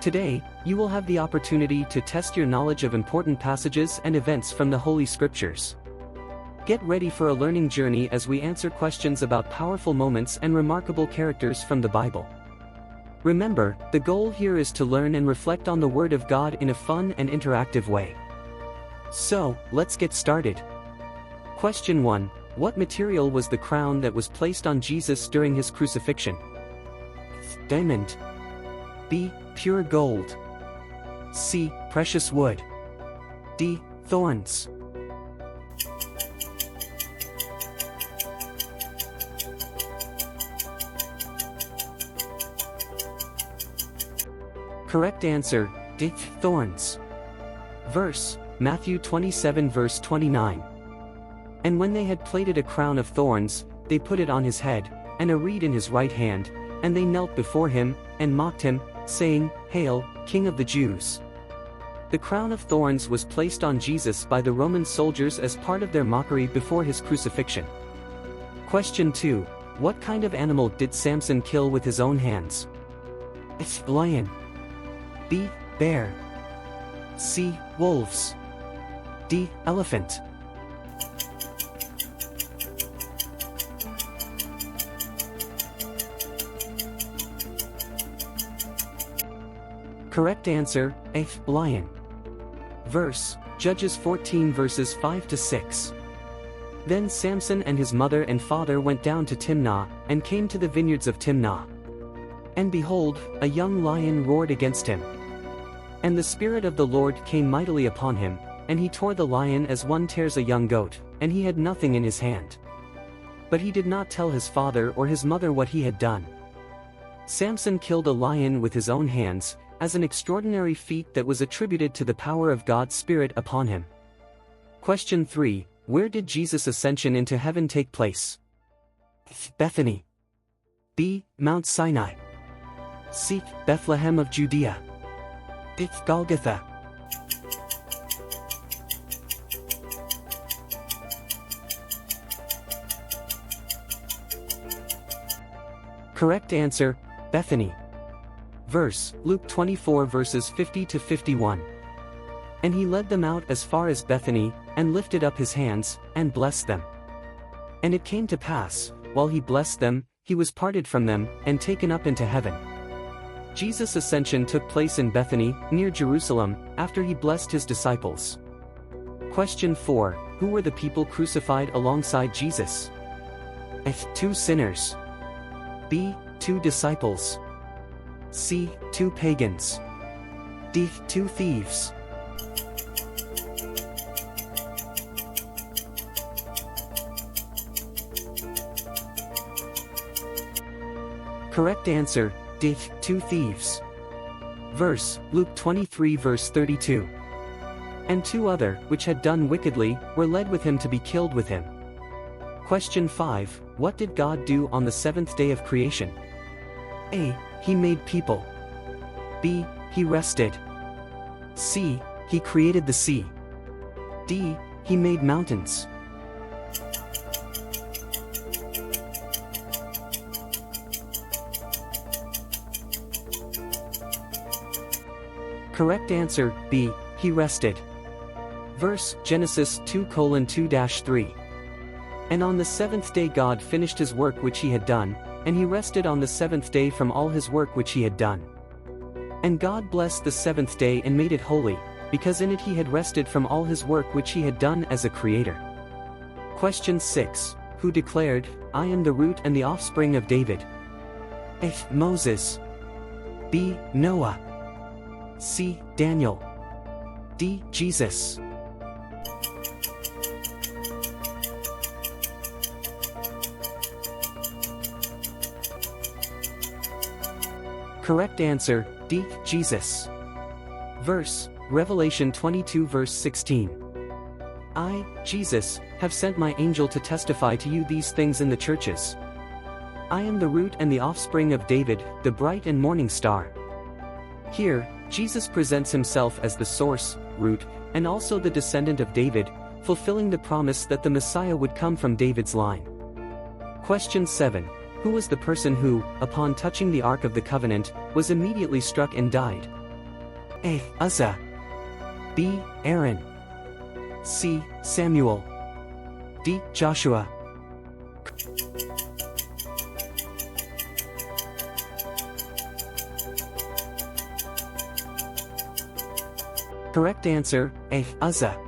Today, you will have the opportunity to test your knowledge of important passages and events from the Holy Scriptures. Get ready for a learning journey as we answer questions about powerful moments and remarkable characters from the Bible. Remember, the goal here is to learn and reflect on the Word of God in a fun and interactive way. So, let's get started. Question 1. What material was the crown that was placed on Jesus during his crucifixion? Diamond. B. Pure gold. C. Precious wood. D. Thorns. Correct answer, D. Thorns. Verse, Matthew 27 verse 29. And when they had plaited a crown of thorns, they put it on his head, and a reed in his right hand, and they knelt before him, and mocked him, saying, Hail, King of the Jews! The crown of thorns was placed on Jesus by the Roman soldiers as part of their mockery before his crucifixion. Question 2. What kind of animal did Samson kill with his own hands? Lion. B. Bear. C. Wolves. D. Elephant. Correct answer, A. Lion. Verse, Judges 14 verses 5 to 6. Then Samson and his mother and father went down to Timnah, and came to the vineyards of Timnah. And behold, a young lion roared against him. And the Spirit of the Lord came mightily upon him, and he tore the lion as one tears a young goat, and he had nothing in his hand. But he did not tell his father or his mother what he had done. Samson killed a lion with his own hands, as an extraordinary feat that was attributed to the power of God's Spirit upon him. Question 3. Where did Jesus' ascension into heaven take place? Bethany. B. Mount Sinai. C. Bethlehem of Judea. D. Golgotha. Correct answer, Bethany. Verse, Luke 24 verses 50 to 51. And he led them out as far as Bethany, and lifted up his hands, and blessed them. And it came to pass, while he blessed them, he was parted from them, and taken up into heaven. Jesus' ascension took place in Bethany, near Jerusalem, after he blessed his disciples. Question 4. Who were the people crucified alongside Jesus? A. 2 sinners. B. 2 disciples. C. 2 pagans. D. 2 thieves. Correct answer, D. 2 thieves. Verse, Luke 23 verse 32. And 2 other, which had done wickedly, were led with him to be killed with him. Question 5. What did God do on the 7th day of creation? A. He made people. B. He rested. C. He created the sea. D. He made mountains. Correct answer, B. He rested. Verse, Genesis 2:2-3. And on the 7th day God finished his work which he had done, and he rested on the 7th day from all his work which he had done. And God blessed the 7th day and made it holy, because in it he had rested from all his work which he had done as a creator. Question 6. Who declared, I am the root and the offspring of David? A. Moses. B. Noah. C. Daniel. D. Jesus. Correct answer, D. Jesus. Verse, Revelation 22 verse 16. I, Jesus, have sent my angel to testify to you these things in the churches. I am the root and the offspring of David, the bright and morning star. Here, Jesus presents himself as the source, root, and also the descendant of David, fulfilling the promise that the Messiah would come from David's line. Question 7. Who was the person who, upon touching the Ark of the Covenant, was immediately struck and died? A. Uzzah. B. Aaron. C. Samuel. D. Joshua. Correct answer, A. Uzzah.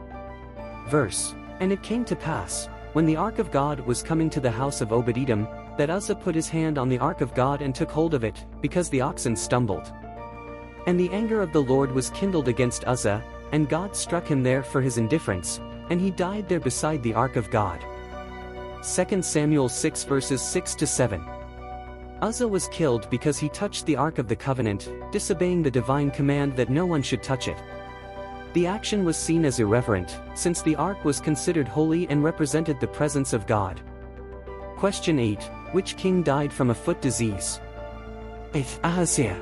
Verse. And it came to pass, when the ark of God was coming to the house of Obed-Edom, that Uzzah put his hand on the ark of God and took hold of it, because the oxen stumbled. And the anger of the Lord was kindled against Uzzah, and God struck him there for his indifference, and he died there beside the ark of God. 2 Samuel 6 verses 6-7. Uzzah was killed because he touched the ark of the covenant, disobeying the divine command that no one should touch it. The action was seen as irreverent, since the ark was considered holy and represented the presence of God. Question 8. Which king died from a foot disease? A. Ahaziah.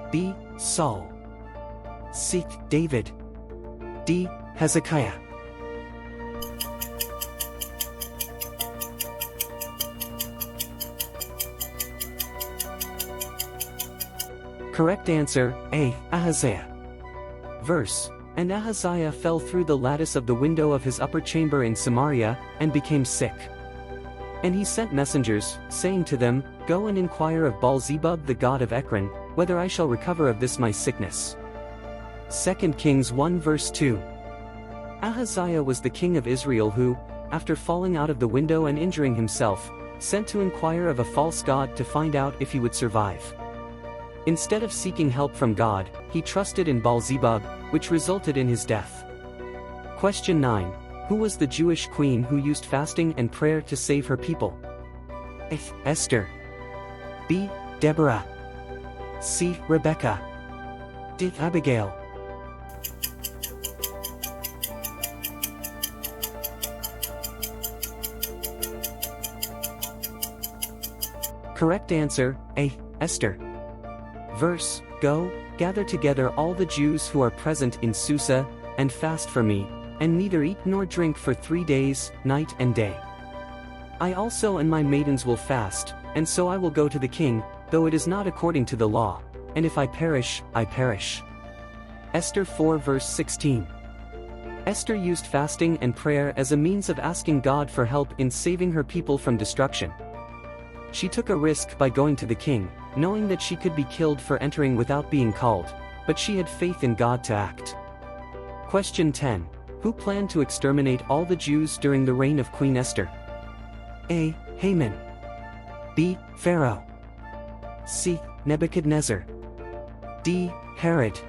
B. Saul. C. David. D. Hezekiah. Correct answer, A. Ahaziah. Verse. And Ahaziah fell through the lattice of the window of his upper chamber in Samaria, and became sick. And he sent messengers, saying to them, Go and inquire of Baal-zebub the god of Ekron, whether I shall recover of this my sickness. 2 Kings 1 verse 2. Ahaziah was the king of Israel who, after falling out of the window and injuring himself, sent to inquire of a false god to find out if he would survive. Instead of seeking help from God, he trusted in Baal-zebub, which resulted in his death. Question 9. Who was the Jewish queen who used fasting and prayer to save her people? A. Esther. B. Deborah. C. Rebecca. D. Abigail. Correct answer, A. Esther. Verse. Go, gather together all the Jews who are present in Susa, and fast for me, and neither eat nor drink for 3 days, night and day. I also and my maidens will fast, and so I will go to the king, though it is not according to the law, and if I perish, I perish. Esther 4 verse 16. Esther used fasting and prayer as a means of asking God for help in saving her people from destruction. She took a risk by going to the king, knowing that she could be killed for entering without being called, but she had faith in God to act. Question 10. Who planned to exterminate all the Jews during the reign of Queen Esther? A. Haman. B. Pharaoh. C. Nebuchadnezzar. D. Herod.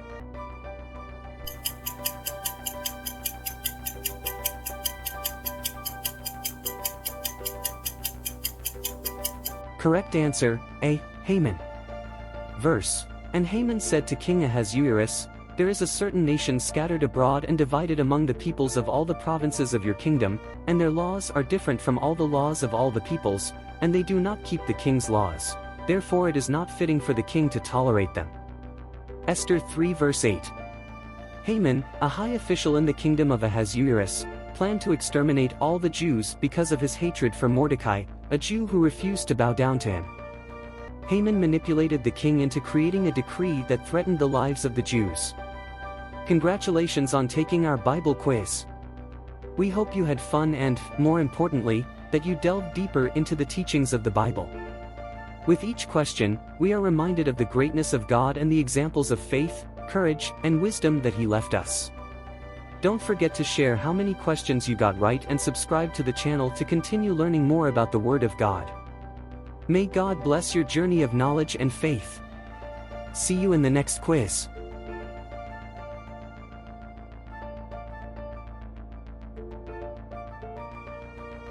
Correct answer, A. Haman. Verse. And Haman said to King Ahasuerus, There is a certain nation scattered abroad and divided among the peoples of all the provinces of your kingdom, and their laws are different from all the laws of all the peoples, and they do not keep the king's laws. Therefore it is not fitting for the king to tolerate them. Esther 3 verse 8. Haman, a high official in the kingdom of Ahasuerus, planned to exterminate all the Jews because of his hatred for Mordecai, a Jew who refused to bow down to him. Haman manipulated the king into creating a decree that threatened the lives of the Jews. Congratulations on taking our Bible quiz. We hope you had fun and, more importantly, that you delved deeper into the teachings of the Bible. With each question, we are reminded of the greatness of God and the examples of faith, courage, and wisdom that He left us. Don't forget to share how many questions you got right and subscribe to the channel to continue learning more about the Word of God. May God bless your journey of knowledge and faith. See you in the next quiz.